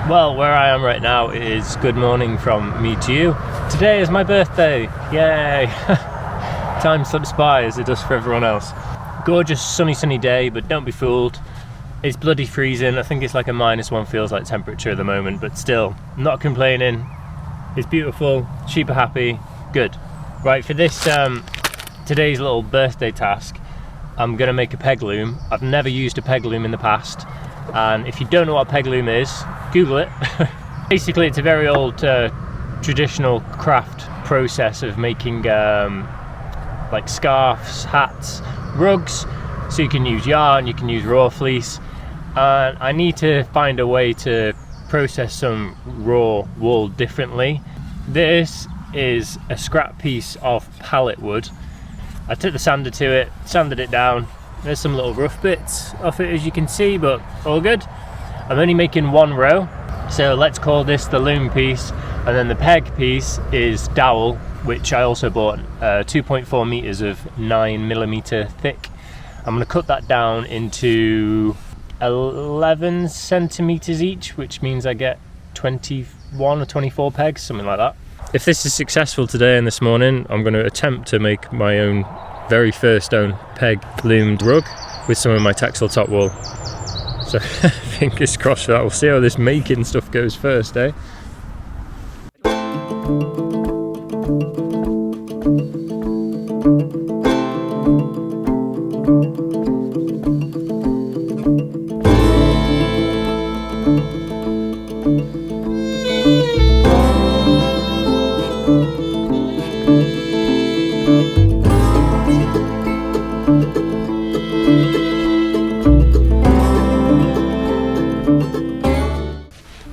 Well, where I am right now is good morning from me to you. Today is my birthday, yay! Time slips by as it does for everyone else. Gorgeous sunny day, but don't be fooled. It's bloody freezing. I think it's like a -1 feels like temperature at the moment, but still, not complaining. It's beautiful, sheep are happy, good. Right, for this today's little birthday task, I'm gonna make a Pegloom. I've never used a Pegloom in the past, and if you don't know what a Pegloom is, Google it. Basically, it's a very old traditional craft process of making like scarves, hats, rugs. So you can use yarn, you can use raw fleece, and I need to find a way to process some raw wool differently. This is a scrap piece of pallet wood. I took the sander to it, sanded it down. There's some little rough bits off it, as you can see, but all good. I'm only making one row, so let's call this the loom piece, and then the peg piece is dowel, which I also bought 2.4 meters of 9mm thick. I'm going to cut that down into 11 centimeters each, which means I get 21 or 24 pegs, something like that. If this is successful today and this morning, I'm going to attempt to make my own very first own peg loomed rug with some of my textile top wool. So fingers crossed for that. We'll see how this making stuff goes first, eh?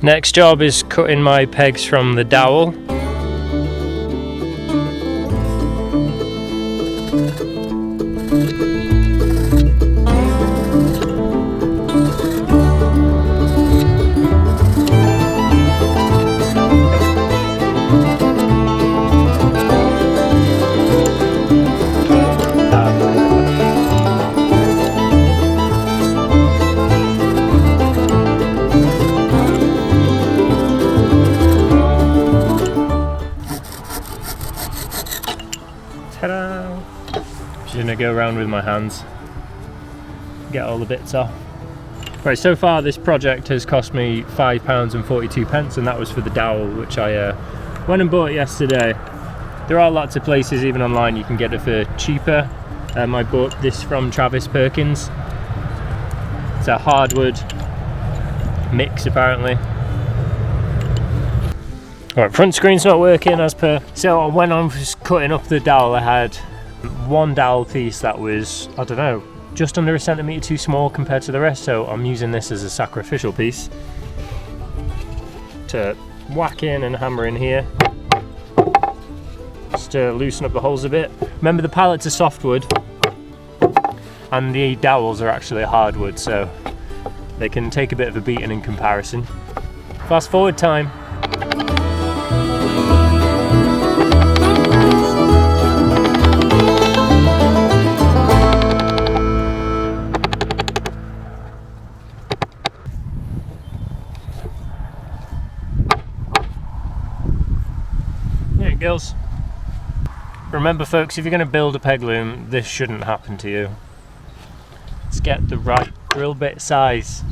Next job is cutting my pegs from the dowel. Ta-da! Just gonna go around with my hands, get all the bits off. Right, so far this project has cost me £5.42, and that was for the dowel, which I went and bought yesterday. There are lots of places, even online, you can get it for cheaper. I bought this from Travis Perkins. It's a hardwood mix, apparently. Alright, front screen's not working as per. So when I was cutting up the dowel, I had one dowel piece that was, I don't know, just under a centimetre too small compared to the rest, so I'm using this as a sacrificial piece to whack in and hammer in here, just to loosen up the holes a bit. Remember, the pallets are softwood and the dowels are actually hardwood, so they can take a bit of a beating in comparison. Fast forward time. Girls. Remember folks, if you're going to build a Pegloom, this shouldn't happen to you. Let's get the right drill bit size.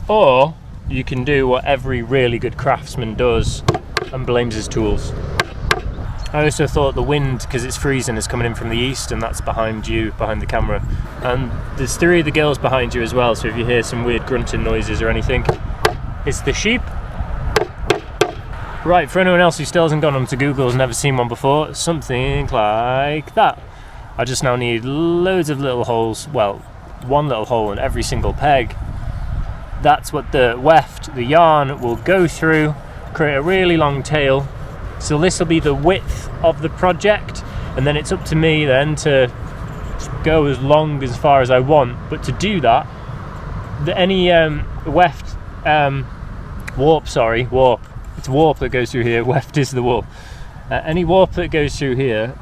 Or you can do what every really good craftsman does and blames his tools. I also thought the wind, because it's freezing, is coming in from the east, and that's behind you, behind the camera. And there's 3 of the girls behind you as well, so if you hear some weird grunting noises or anything, it's the sheep. Right, for anyone else who still hasn't gone onto Google, has never seen one before, something like that. I just now need loads of little holes, well, one little hole in every single peg. That's what the weft, the yarn, will go through, create a really long tail. So this will be the width of the project, and then it's up to me then to go as long as far as I want. But to do that, any weft, warp. It's warp that goes through here, weft is the wool. Any warp that goes through here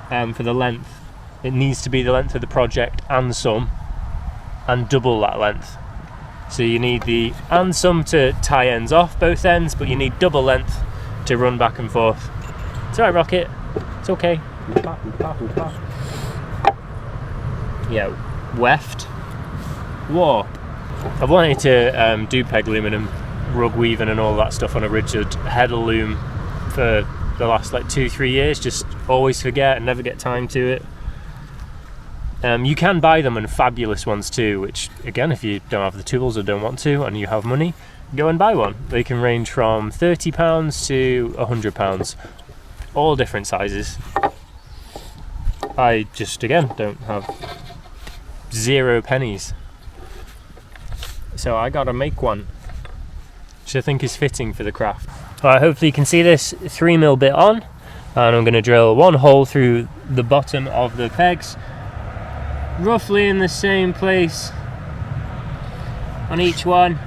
for the length, it needs to be the length of the project and some, and double that length. So you need the and some to tie ends off both ends, but you need double length to run back and forth. It's alright, Rocket. It's okay. Yeah, weft. Warp. I've wanted to do peglooming and rug weaving and all that stuff on a rigid header loom for the last like 2-3 years. Just always forget and never get time to it. You can buy them, and fabulous ones too, which again, if you don't have the tools or don't want to and you have money, go and buy one. They can range from £30 to £100, all different sizes. I just, again, don't have 0 pennies, so I gotta make one, which I think is fitting for the craft. Alright, hopefully you can see this 3mm bit on, and I'm going to drill 1 hole through the bottom of the pegs, roughly in the same place on each one.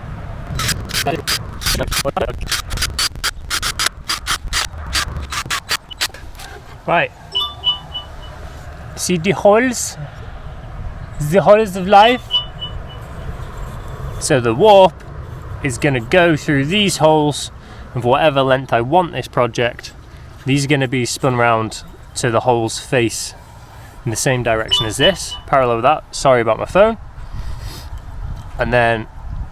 Right, see the holes of life? So the warp is going to go through these holes of whatever length I want this project. These are going to be spun around so the holes face in the same direction as this, parallel with that. Sorry about my phone. And then,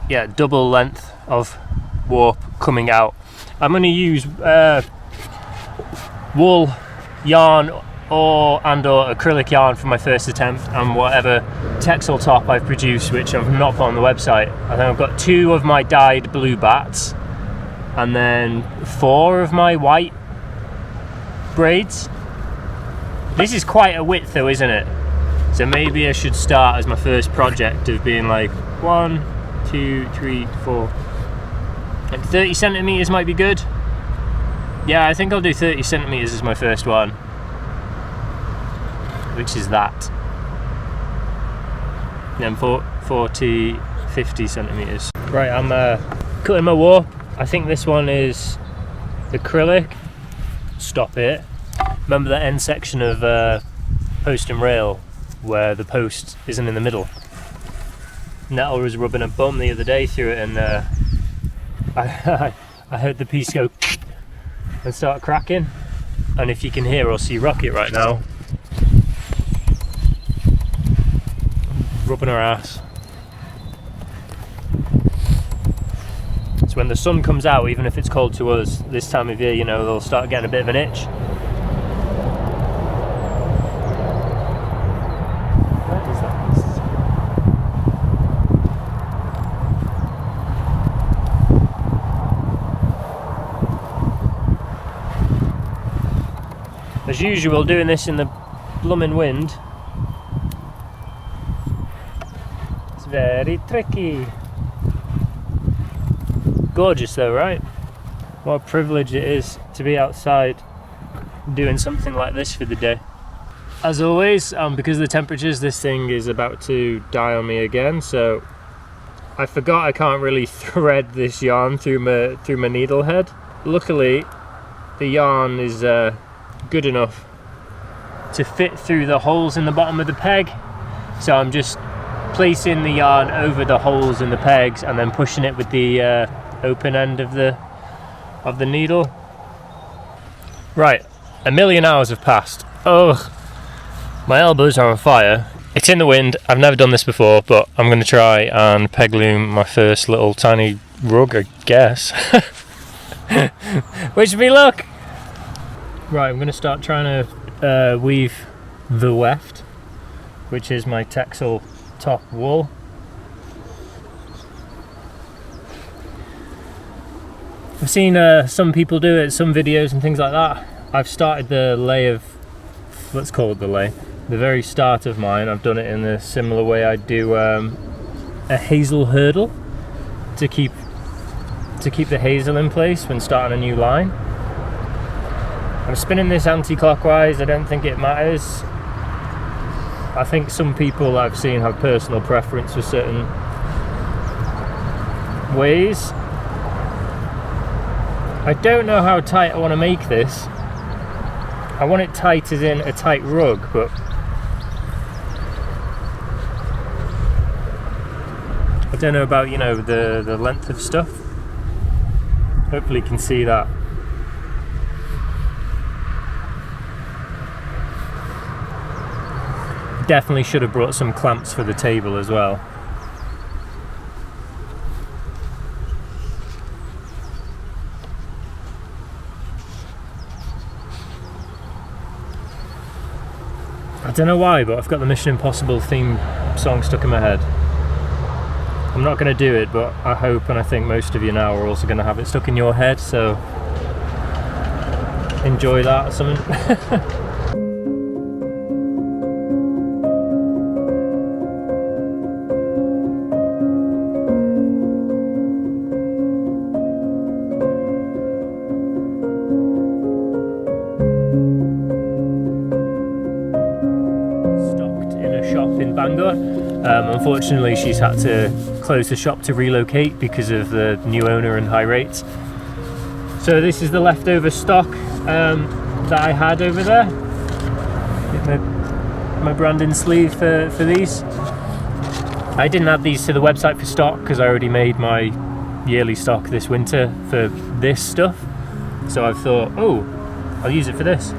yeah, double length of warp coming out. I'm going to use wool yarn or acrylic yarn for my first attempt, and whatever textile top I've produced, which I've not put on the website. I think I've got 2 of my dyed blue bats, and then 4 of my white braids. This is quite a width though, isn't it? So maybe I should start as my first project of being like 1, 2, 3, 4. Like 30 centimeters might be good. Yeah, I think I'll do 30 centimeters as my first one, which is that. Then 40, 50 centimeters. Right, I'm cutting my warp. I think this one is acrylic. Stop it. Remember that end section of post and rail where the post isn't in the middle? Nettle was rubbing a bum the other day through it, and I heard the piece go and start cracking. And if you can hear or see Rocket right now rubbing her ass. So when the sun comes out, even if it's cold to us this time of year, you know, they'll start getting a bit of an itch. What is that? As usual, doing this in the blooming wind. It's very tricky. Gorgeous though, right? What a privilege it is to be outside doing something like this for the day. As always, because of the temperatures, this thing is about to die on me again, so I forgot I can't really thread this yarn through my needle head. Luckily, the yarn is good enough to fit through the holes in the bottom of the peg, so I'm just placing the yarn over the holes in the pegs and then pushing it with the open end of the needle. Right, 1,000,000 hours have passed. Ugh, my elbows are on fire. It's in the wind. I've never done this before, but I'm going to try and pegloom my first little tiny rug, I guess. Wish me luck. Right, I'm going to start trying to weave the weft, which is my textile top wool. I've seen some people do it, some videos and things like that. I've started the lay of, let's call it the lay, the very start of mine. I've done it in a similar way I do a hazel hurdle to keep the hazel in place when starting a new line. I'm spinning this anti-clockwise. I don't think it matters. I think some people I've seen have personal preference for certain ways. I don't know how tight I want to make this. I want it tight as in a tight rug, but I don't know about, you know, the length of stuff. Hopefully you can see that. Definitely should have brought some clamps for the table as well. I don't know why, but I've got the Mission Impossible theme song stuck in my head. I'm not going to do it, but I hope and I think most of you now are also going to have it stuck in your head, so enjoy that or something. In Bangor. Unfortunately, she's had to close the shop to relocate because of the new owner and high rates. So this is the leftover stock that I had over there. Get my branding sleeve for these. I didn't add these to the website for stock because I already made my yearly stock this winter for this stuff. So I thought, oh, I'll use it for this.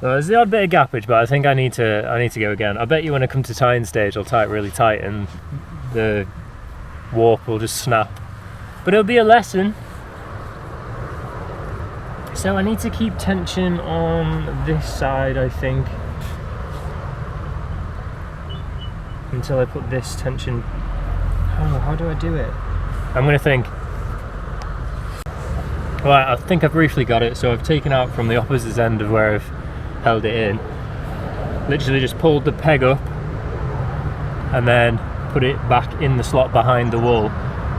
There's the odd bit of gappage, but I think I need to go again. I bet you when I come to tying stage I'll tie it really tight and the warp will just snap. But it'll be a lesson. So I need to keep tension on this side, I think, until I put this tension. Oh, how do I do it? I'm gonna think. Right, I think I've briefly got it. So I've taken out from the opposite end of where I've held it in, literally just pulled the peg up and then put it back in the slot behind the wool,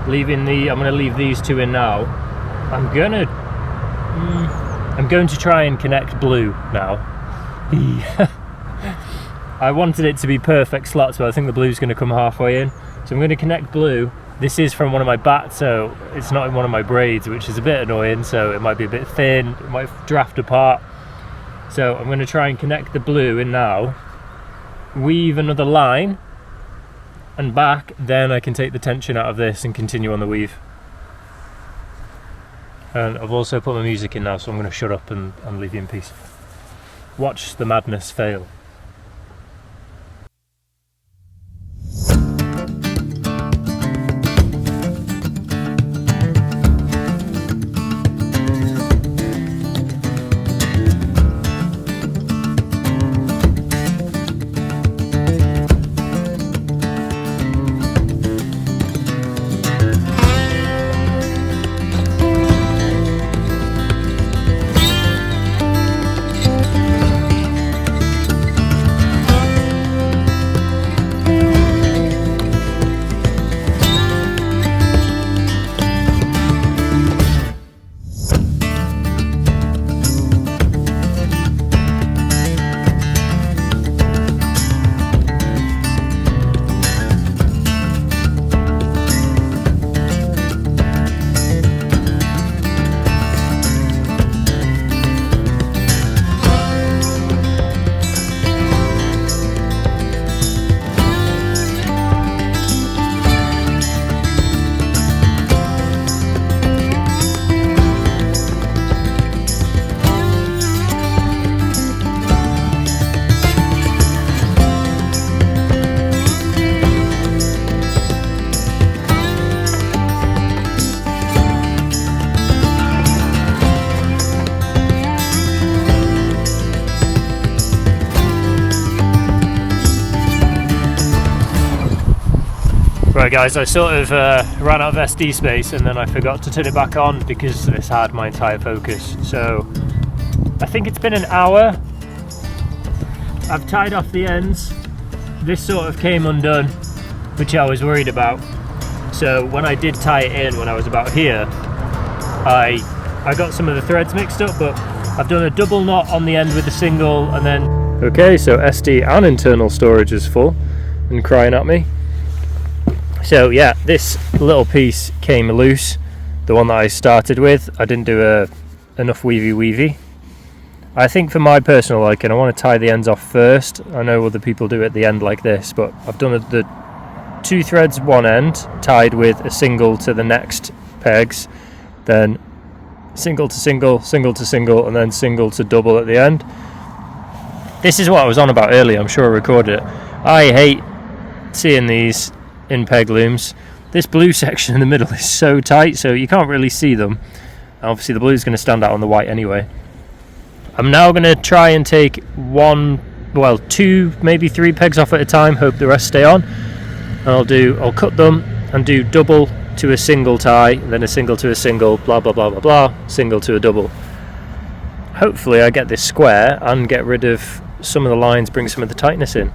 leaving I'm going to leave these two in now. I'm going to try and connect blue now. I wanted it to be perfect slots, but I think the blue's going to come halfway in, so I'm going to connect blue. This is from one of my bats, so it's not in one of my braids, which is a bit annoying, so it might be a bit thin, it might draft apart. So I'm going to try and connect the blue in now, weave another line and back, then I can take the tension out of this and continue on the weave. And I've also put my music in now, so I'm going to shut up and leave you in peace. Watch the madness fail. Right guys, I sort of ran out of SD space and then I forgot to turn it back on because this had my entire focus. So I think it's been an hour. I've tied off the ends. This sort of came undone, which I was worried about. So when I did tie it in when I was about here, I got some of the threads mixed up, but I've done a double knot on the end with a single and then... Okay, so SD and internal storage is full and crying at me. So yeah, this little piece came loose, the one that I started with. I didn't do enough weavy. I think for my personal liking, I want to tie the ends off first. I know other people do it at the end like this, but I've done the 2 threads one end, tied with a single to the next pegs, then single to single, single to single, and then single to double at the end. This is what I was on about earlier, I'm sure I recorded it. I hate seeing these in Peglooms. This blue section in the middle is so tight, so you can't really see them. Obviously the blue is going to stand out on the white anyway. I'm now going to try and take 2, maybe 3 pegs off at a time, hope the rest stay on. And I'll cut them and do double to a single tie, then a single to a single, blah blah blah blah blah, single to a double. Hopefully I get this square and get rid of some of the lines, bring some of the tightness in.